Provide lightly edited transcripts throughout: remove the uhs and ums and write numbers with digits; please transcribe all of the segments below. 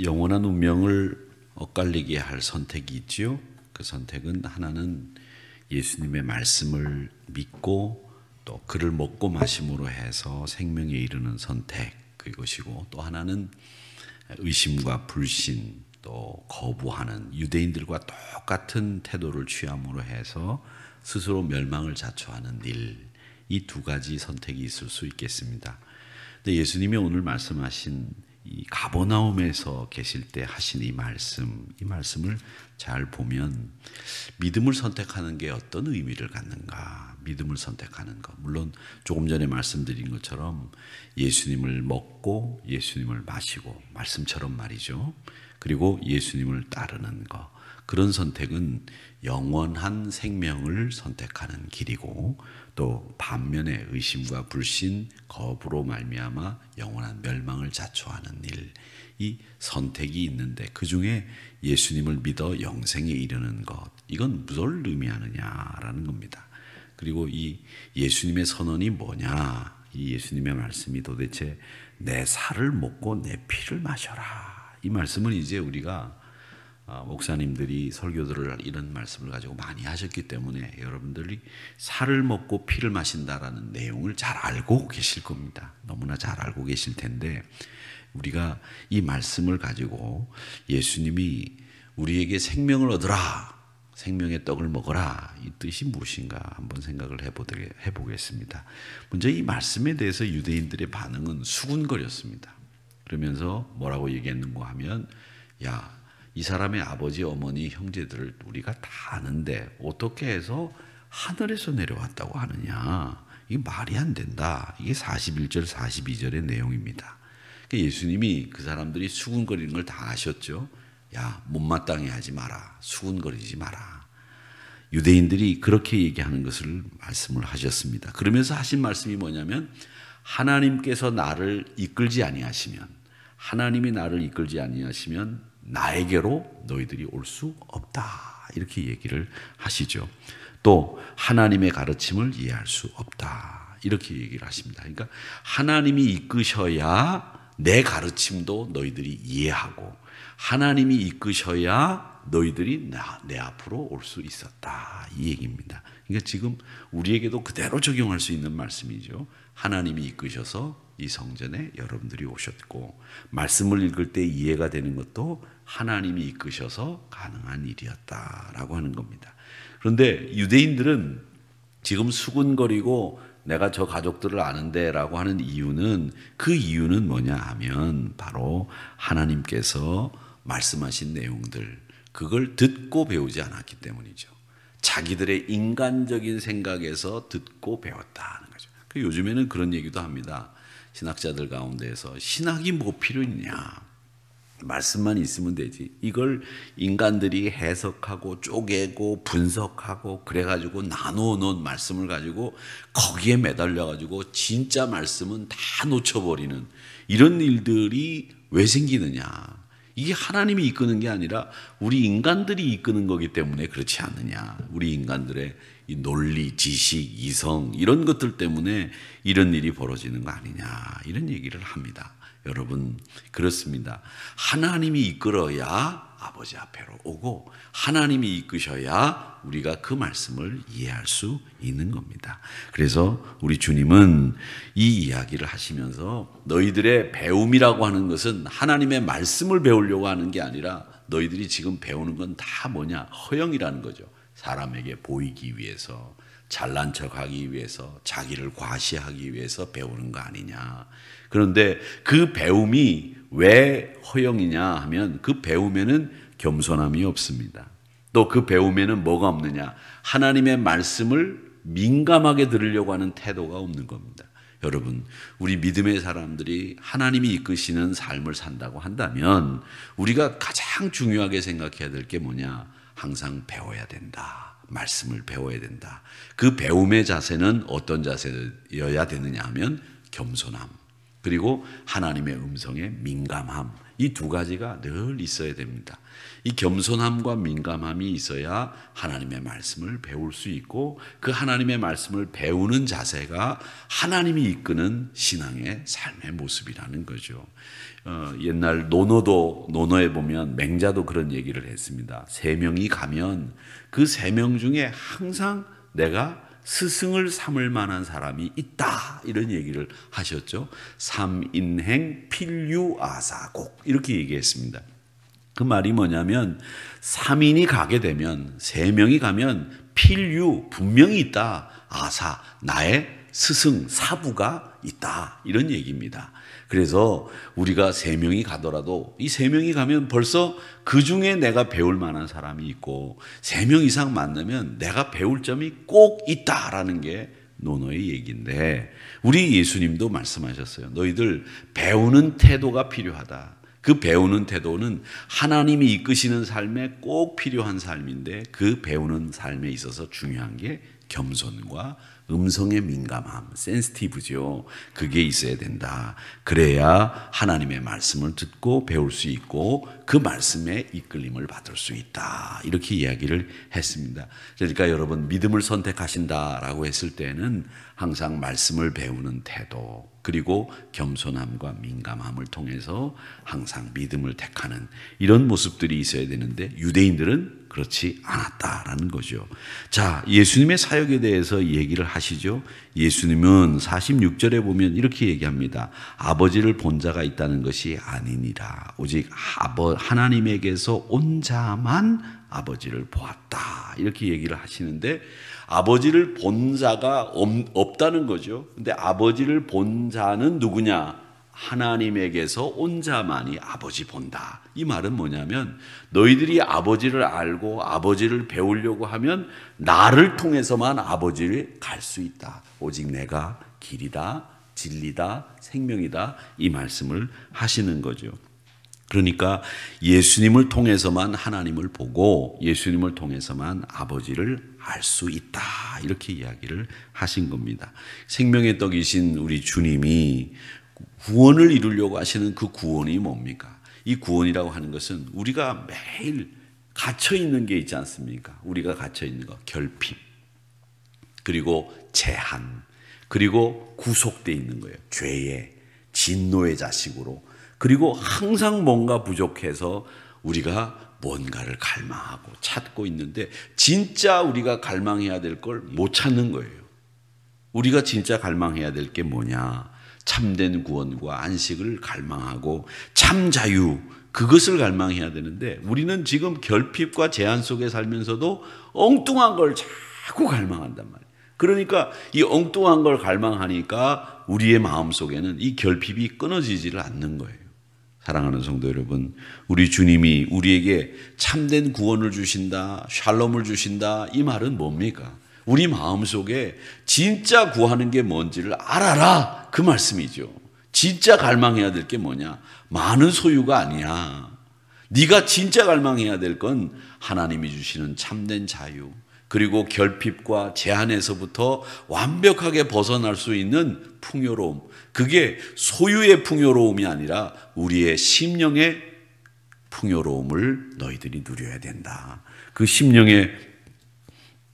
영원한 운명을 엇갈리게 할 선택이 있지요. 그 선택은 하나는 예수님의 말씀을 믿고 또 그를 먹고 마심으로 해서 생명에 이르는 선택, 그것이고, 또 하나는 의심과 불신, 또 거부하는 유대인들과 똑같은 태도를 취함으로 해서 스스로 멸망을 자초하는 일, 이 두 가지 선택이 있을 수 있겠습니다. 근데 예수님이 오늘 말씀하신 이 가버나움에서 계실 때 하신 이 말씀을 잘 보면 믿음을 선택하는 게 어떤 의미를 갖는가, 믿음을 선택하는 것, 물론 조금 전에 말씀드린 것처럼 예수님을 먹고 예수님을 마시고, 말씀처럼 말이죠. 그리고 예수님을 따르는 것, 그런 선택은 영원한 생명을 선택하는 길이고, 또 반면에 의심과 불신, 거부로 말미암아 영원한 멸망을 자초하는 일, 이 선택이 있는데 그 중에 예수님을 믿어 영생에 이르는 것, 이건 무엇을 의미하느냐라는 겁니다. 그리고 이 예수님의 선언이 뭐냐, 이 예수님의 말씀이 도대체 내 살을 먹고 내 피를 마셔라, 이 말씀은 이제 우리가 목사님들이 설교들을 이런 말씀을 가지고 많이 하셨기 때문에 여러분들이 살을 먹고 피를 마신다라는 내용을 잘 알고 계실 겁니다. 너무나 잘 알고 계실 텐데, 우리가 이 말씀을 가지고 예수님이 우리에게 생명을 얻으라, 생명의 떡을 먹어라, 이 뜻이 무엇인가 한번 생각을 해보겠습니다. 먼저 이 말씀에 대해서 유대인들의 반응은 수군거렸습니다. 그러면서 뭐라고 얘기했는가 하면, 야, 이 사람의 아버지, 어머니, 형제들을 우리가 다 아는데 어떻게 해서 하늘에서 내려왔다고 하느냐, 이게 말이 안 된다. 이게 41절 42절의 내용입니다. 예수님이 그 사람들이 수군거리는 걸 다 아셨죠. 야, 못마땅해 하지 마라, 수군거리지 마라. 유대인들이 그렇게 얘기하는 것을 말씀을 하셨습니다. 그러면서 하신 말씀이 뭐냐면, 하나님께서 나를 이끌지 아니하시면, 하나님이 나를 이끌지 아니하시면 나에게로 너희들이 올 수 없다, 이렇게 얘기를 하시죠. 또 하나님의 가르침을 이해할 수 없다, 이렇게 얘기를 하십니다. 그러니까 하나님이 이끄셔야 내 가르침도 너희들이 이해하고, 하나님이 이끄셔야 너희들이 내 앞으로 올 수 있었다, 이 얘기입니다. 그러니까 지금 우리에게도 그대로 적용할 수 있는 말씀이죠. 하나님이 이끄셔서 이 성전에 여러분들이 오셨고, 말씀을 읽을 때 이해가 되는 것도 하나님이 이끄셔서 가능한 일이었다라고 하는 겁니다. 그런데 유대인들은 지금 수군거리고 내가 저 가족들을 아는데 라고 하는 이유는, 그 이유는 뭐냐 하면 바로 하나님께서 말씀하신 내용들, 그걸 듣고 배우지 않았기 때문이죠. 자기들의 인간적인 생각에서 듣고 배웠다는 거죠. 요즘에는 그런 얘기도 합니다. 신학자들 가운데에서 신학이 뭐 필요 있냐, 말씀만 있으면 되지, 이걸 인간들이 해석하고 쪼개고 분석하고 그래가지고 나누어 놓은 말씀을 가지고 거기에 매달려가지고 진짜 말씀은 다 놓쳐버리는 이런 일들이 왜 생기느냐, 이게 하나님이 이끄는 게 아니라 우리 인간들이 이끄는 거기 때문에 그렇지 않느냐, 우리 인간들의 이 논리, 지식, 이성, 이런 것들 때문에 이런 일이 벌어지는 거 아니냐, 이런 얘기를 합니다. 여러분, 그렇습니다. 하나님이 이끌어야 아버지 앞에로 오고, 하나님이 이끄셔야 우리가 그 말씀을 이해할 수 있는 겁니다. 그래서 우리 주님은 이 이야기를 하시면서 너희들의 배움이라고 하는 것은 하나님의 말씀을 배우려고 하는 게 아니라 너희들이 지금 배우는 건 다 뭐냐, 허영이라는 거죠. 사람에게 보이기 위해서, 잘난 척하기 위해서, 자기를 과시하기 위해서 배우는 거 아니냐. 그런데 그 배움이 왜 허영이냐 하면, 그 배움에는 겸손함이 없습니다. 또 그 배움에는 뭐가 없느냐, 하나님의 말씀을 민감하게 들으려고 하는 태도가 없는 겁니다. 여러분, 우리 믿음의 사람들이 하나님이 이끄시는 삶을 산다고 한다면 우리가 가장 중요하게 생각해야 될 게 뭐냐, 항상 배워야 된다, 말씀을 배워야 된다. 그 배움의 자세는 어떤 자세여야 되느냐 하면 겸손함, 그리고 하나님의 음성에 민감함, 이 두 가지가 늘 있어야 됩니다. 이 겸손함과 민감함이 있어야 하나님의 말씀을 배울 수 있고 그 하나님의 말씀을 배우는 자세가 하나님이 이끄는 신앙의 삶의 모습이라는 거죠. 옛날 노노에 보면 맹자도 그런 얘기를 했습니다. 3명이 가면 그 3명 중에 항상 내가 스승을 삼을 만한 사람이 있다, 이런 얘기를 하셨죠. 삼인행 필유아사곡 이렇게 얘기했습니다. 그 말이 뭐냐면 3인이 가게 되면 3명이 가면 필유 분명히 있다, 아사 나의 스승 사부가 있다, 이런 얘기입니다. 그래서 우리가 3명이 가더라도 이 3명이 가면 벌써 그 중에 내가 배울 만한 사람이 있고 3명 이상 만나면 내가 배울 점이 꼭 있다라는 게 노노의 얘기인데, 우리 예수님도 말씀하셨어요. 너희들 배우는 태도가 필요하다. 그 배우는 태도는 하나님이 이끄시는 삶에 꼭 필요한 삶인데 그 배우는 삶에 있어서 중요한 게 겸손과 음성의 민감함, 센시티브죠. 그게 있어야 된다. 그래야 하나님의 말씀을 듣고 배울 수 있고 그 말씀에 이끌림을 받을 수 있다. 이렇게 이야기를 했습니다. 그러니까 여러분 믿음을 선택하신다라고 했을 때는 항상 말씀을 배우는 태도, 그리고 겸손함과 민감함을 통해서 항상 믿음을 택하는 이런 모습들이 있어야 되는데 유대인들은 그렇지 않았다라는 거죠. 자, 예수님의 사역에 대해서 얘기를 하시죠. 예수님은 46절에 보면 이렇게 얘기합니다. 아버지를 본 자가 있다는 것이 아니니라. 오직 하나님에게서 온 자만 아버지를 보았다. 이렇게 얘기를 하시는데 아버지를 본 자가 없다는 거죠. 근데 아버지를 본 자는 누구냐? 하나님에게서 온 자만이 아버지 본다. 이 말은 뭐냐면 너희들이 아버지를 알고 아버지를 배우려고 하면 나를 통해서만 아버지를 갈 수 있다. 오직 내가 길이다, 진리다, 생명이다. 이 말씀을 하시는 거죠. 그러니까 예수님을 통해서만 하나님을 보고 예수님을 통해서만 아버지를 알 수 있다. 이렇게 이야기를 하신 겁니다. 생명의 떡이신 우리 주님이 구원을 이루려고 하시는 그 구원이 뭡니까? 이 구원이라고 하는 것은 우리가 매일 갇혀 있는 게 있지 않습니까? 우리가 갇혀 있는 거, 결핍, 그리고 제한, 그리고 구속되어 있는 거예요. 죄의, 진노의 자식으로. 그리고 항상 뭔가 부족해서 우리가 뭔가를 갈망하고 찾고 있는데 진짜 우리가 갈망해야 될 걸 못 찾는 거예요. 우리가 진짜 갈망해야 될 게 뭐냐? 참된 구원과 안식을 갈망하고 참 자유, 그것을 갈망해야 되는데 우리는 지금 결핍과 제한 속에 살면서도 엉뚱한 걸 자꾸 갈망한단 말이에요. 그러니까 이 엉뚱한 걸 갈망하니까 우리의 마음속에는 이 결핍이 끊어지지를 않는 거예요. 사랑하는 성도 여러분, 우리 주님이 우리에게 참된 구원을 주신다, 샬롬을 주신다, 이 말은 뭡니까? 우리 마음속에 진짜 구하는 게 뭔지를 알아라, 그 말씀이죠. 진짜 갈망해야 될 게 뭐냐? 많은 소유가 아니야. 네가 진짜 갈망해야 될 건 하나님이 주시는 참된 자유, 그리고 결핍과 제한에서부터 완벽하게 벗어날 수 있는 풍요로움. 그게 소유의 풍요로움이 아니라 우리의 심령의 풍요로움을 너희들이 누려야 된다. 그 심령의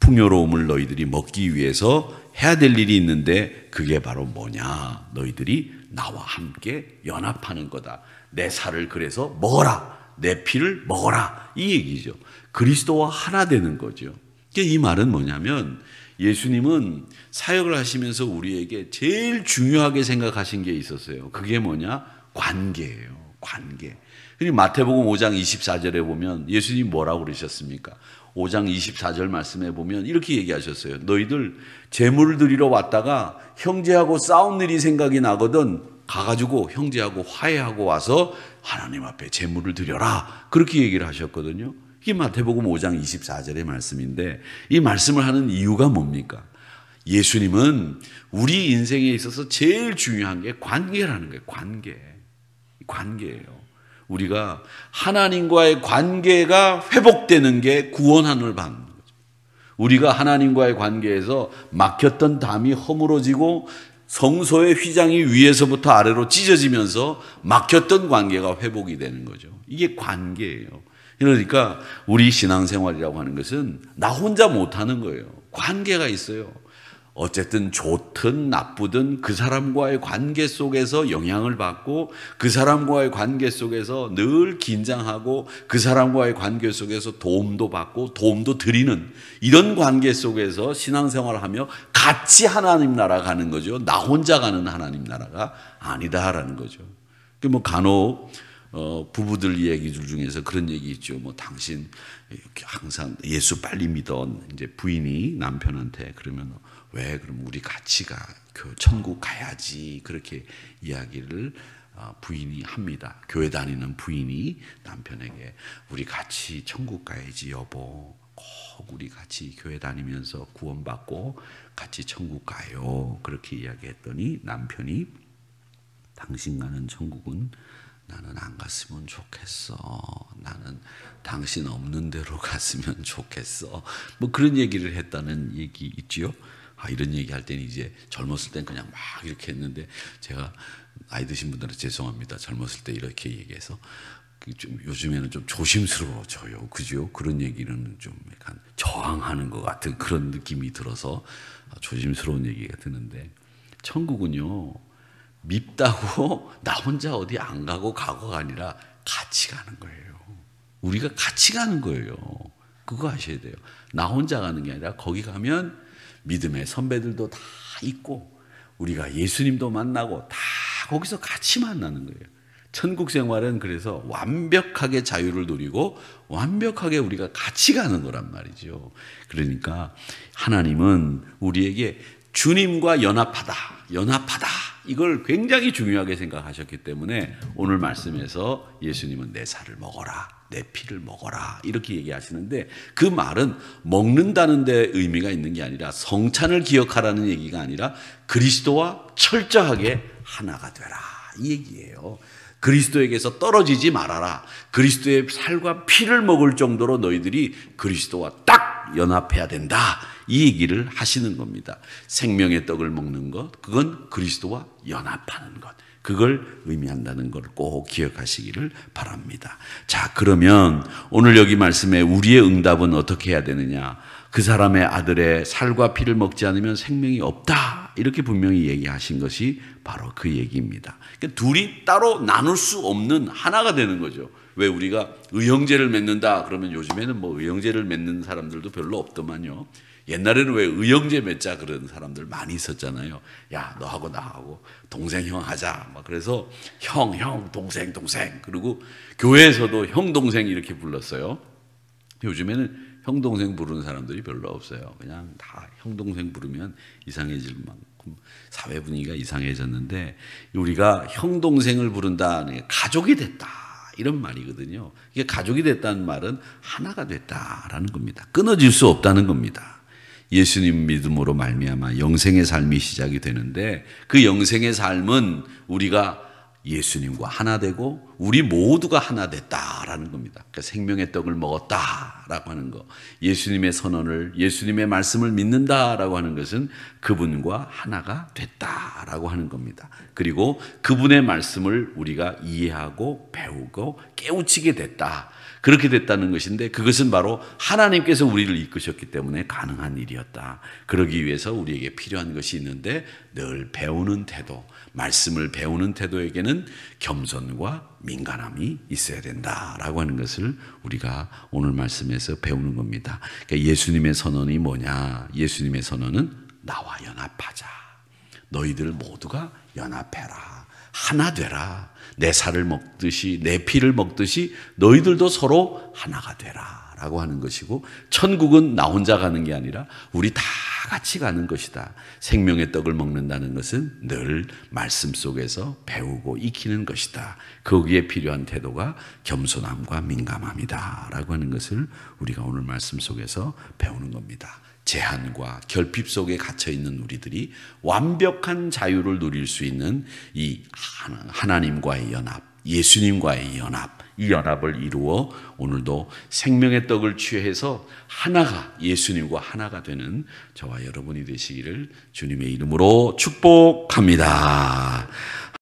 풍요로움을 너희들이 먹기 위해서 해야 될 일이 있는데 그게 바로 뭐냐? 너희들이 나와 함께 연합하는 거다. 내 살을 그래서 먹어라. 내 피를 먹어라. 이 얘기죠. 그리스도와 하나 되는 거죠. 이 말은 뭐냐면 예수님은 사역을 하시면서 우리에게 제일 중요하게 생각하신 게 있었어요. 그게 뭐냐? 관계예요. 관계. 그리고 마태복음 5장 24절에 보면 예수님이 뭐라고 그러셨습니까? 5장 24절 말씀에 보면 이렇게 얘기하셨어요. 너희들 제물을 드리러 왔다가 형제하고 싸운 일이 생각이 나거든 가가지고 형제하고 화해하고 와서 하나님 앞에 제물을 드려라. 그렇게 얘기를 하셨거든요. 이게 마태복음 5장 24절의 말씀인데 이 말씀을 하는 이유가 뭡니까? 예수님은 우리 인생에 있어서 제일 중요한 게 관계라는 거예요. 관계예요. 우리가 하나님과의 관계가 회복되는 게 구원함을 받는 거죠. 우리가 하나님과의 관계에서 막혔던 담이 허물어지고 성소의 휘장이 위에서부터 아래로 찢어지면서 막혔던 관계가 회복이 되는 거죠. 이게 관계예요. 그러니까 우리 신앙생활이라고 하는 것은 나 혼자 못하는 거예요. 관계가 있어요. 어쨌든 좋든 나쁘든 그 사람과의 관계 속에서 영향을 받고 그 사람과의 관계 속에서 늘 긴장하고 그 사람과의 관계 속에서 도움도 받고 도움도 드리는 이런 관계 속에서 신앙생활을 하며 같이 하나님 나라 가는 거죠. 나 혼자 가는 하나님 나라가 아니다라는 거죠. 뭐 간혹 부부들 얘기들 중에서 그런 얘기 있죠. 뭐 당신 항상 예수 빨리 믿던 이제 부인이 남편한테 그러면 왜 그럼 우리 같이 천국 가야지 그렇게 이야기를 부인이 합니다. 교회 다니는 부인이 남편에게 우리 같이 천국 가야지 여보. 꼭 우리 같이 교회 다니면서 구원받고 같이 천국 가요. 그렇게 이야기했더니 남편이 당신 가는 천국은 나는 안 갔으면 좋겠어. 나는 당신 없는 데로 갔으면 좋겠어. 뭐 그런 얘기를 했다는 얘기 있지요. 이런 얘기 할 때는 이제 젊었을 땐 그냥 막 이렇게 했는데 제가 나이 드신 분들은 죄송합니다. 젊었을 때 이렇게 얘기해서 좀 요즘에는 좀 조심스러워져요. 그죠? 그런 얘기는 좀 약간 저항하는 것 같은 그런 느낌이 들어서 조심스러운 얘기가 드는데 천국은요. 밉다고 나 혼자 어디 안 가고가 아니라 같이 가는 거예요. 우리가 같이 가는 거예요. 그거 아셔야 돼요. 나 혼자 가는 게 아니라 거기 가면 믿음의 선배들도 다 있고 우리가 예수님도 만나고 다 거기서 같이 만나는 거예요. 천국 생활은 그래서 완벽하게 자유를 누리고 완벽하게 우리가 같이 가는 거란 말이죠. 그러니까 하나님은 우리에게 주님과 연합하다 이걸 굉장히 중요하게 생각하셨기 때문에 오늘 말씀에서 예수님은 내 살을 먹어라 내 피를 먹어라 이렇게 얘기하시는데 그 말은 먹는다는 데 의미가 있는 게 아니라 성찬을 기억하라는 얘기가 아니라 그리스도와 철저하게 하나가 되라 이 얘기예요. 그리스도에게서 떨어지지 말아라. 그리스도의 살과 피를 먹을 정도로 너희들이 그리스도와 딱 연합해야 된다. 이 얘기를 하시는 겁니다. 생명의 떡을 먹는 것, 그건 그리스도와 연합하는 것. 그걸 의미한다는 걸 꼭 기억하시기를 바랍니다. 자, 그러면 오늘 여기 말씀에 우리의 응답은 어떻게 해야 되느냐? 그 사람의 아들의 살과 피를 먹지 않으면 생명이 없다. 이렇게 분명히 얘기하신 것이 바로 그 얘기입니다. 그러니까 둘이 따로 나눌 수 없는 하나가 되는 거죠. 왜 우리가 의형제를 맺는다 그러면 요즘에는 뭐 의형제를 맺는 사람들도 별로 없더만요. 옛날에는 왜 의형제 맺자 그런 사람들 많이 있었잖아요. 야, 너하고 나하고 동생 형 하자. 막 그래서 형 동생 그리고 교회에서도 형 동생 이렇게 불렀어요. 요즘에는 형 동생 부르는 사람들이 별로 없어요. 그냥 다 형 동생 부르면 이상해질 만큼 사회 분위기가 이상해졌는데 우리가 형 동생을 부른다, 가족이 됐다 이런 말이거든요. 이게 가족이 됐다는 말은 하나가 됐다라는 겁니다. 끊어질 수 없다는 겁니다. 예수님 믿음으로 말미암아 영생의 삶이 시작이 되는데 그 영생의 삶은 우리가 예수님과 하나 되고 우리 모두가 하나 됐다라는 겁니다. 그러니까 생명의 떡을 먹었다라고 하는 거, 예수님의 선언을, 예수님의 말씀을 믿는다라고 하는 것은 그분과 하나가 됐다라고 하는 겁니다. 그리고 그분의 말씀을 우리가 이해하고 배우고 깨우치게 됐다. 그렇게 됐다는 것인데 그것은 바로 하나님께서 우리를 이끄셨기 때문에 가능한 일이었다. 그러기 위해서 우리에게 필요한 것이 있는데 늘 배우는 태도, 말씀을 배우는 태도에게는 겸손과 민간함이 있어야 된다라고 하는 것을 우리가 오늘 말씀에서 배우는 겁니다. 그러니까 예수님의 선언이 뭐냐? 예수님의 선언은 나와 연합하자. 너희들 모두가 연합해라. 하나 되라. 내 살을 먹듯이 내 피를 먹듯이 너희들도 서로 하나가 되라 라고 하는 것이고 천국은 나 혼자 가는 게 아니라 우리 다 같이 가는 것이다. 생명의 떡을 먹는다는 것은 늘 말씀 속에서 배우고 익히는 것이다. 거기에 필요한 태도가 겸손함과 민감함이다 라고 하는 것을 우리가 오늘 말씀 속에서 배우는 겁니다. 제한과 결핍 속에 갇혀 있는 우리들이 완벽한 자유를 누릴 수 있는 이 하나님과의 연합, 예수님과의 연합, 이 연합을 이루어 오늘도 생명의 떡을 취해서 하나가 예수님과 하나가 되는 저와 여러분이 되시기를 주님의 이름으로 축복합니다.